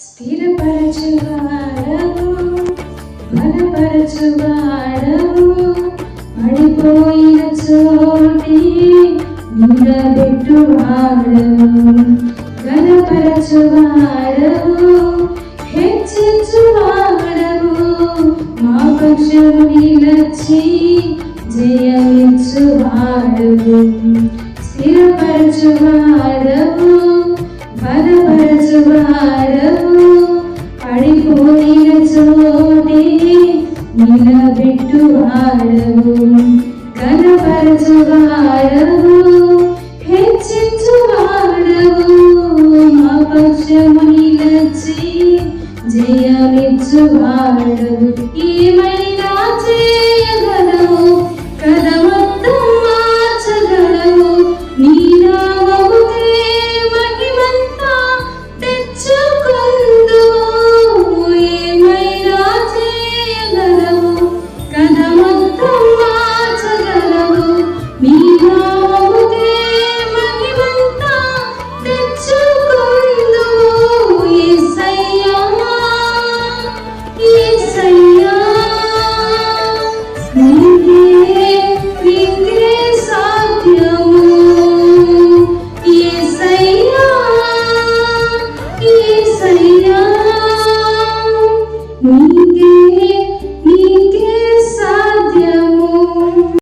స్థిరపరచువాడవు, బలపరచువాడవు, పడిపోయిన చోటి నిలబెట్టువాడవు, ఘనపరచువాడవు, హెచ్చించువాడవు, మా పక్షము నిలచి జయమిచ్చువాడవు, స్థిరపరచువాడవు, బలపరచువాడవు, పడిపోయిన చోటి నిలబెట్టువాడవు, ఘనపరచువాడవు, హెచ్చించువాడవు, మా పక్షము నిలచి జయమిచ్చువాడవు. ఏమైనా చేయగలవు, కథ మొత్తం మార్చగలవు, నీ నామముకే మహిమంతా తెచ్చుకొందువు. ఏమైనా చేయగలవు, కథ మొత్తం మార్చగలవు, నీ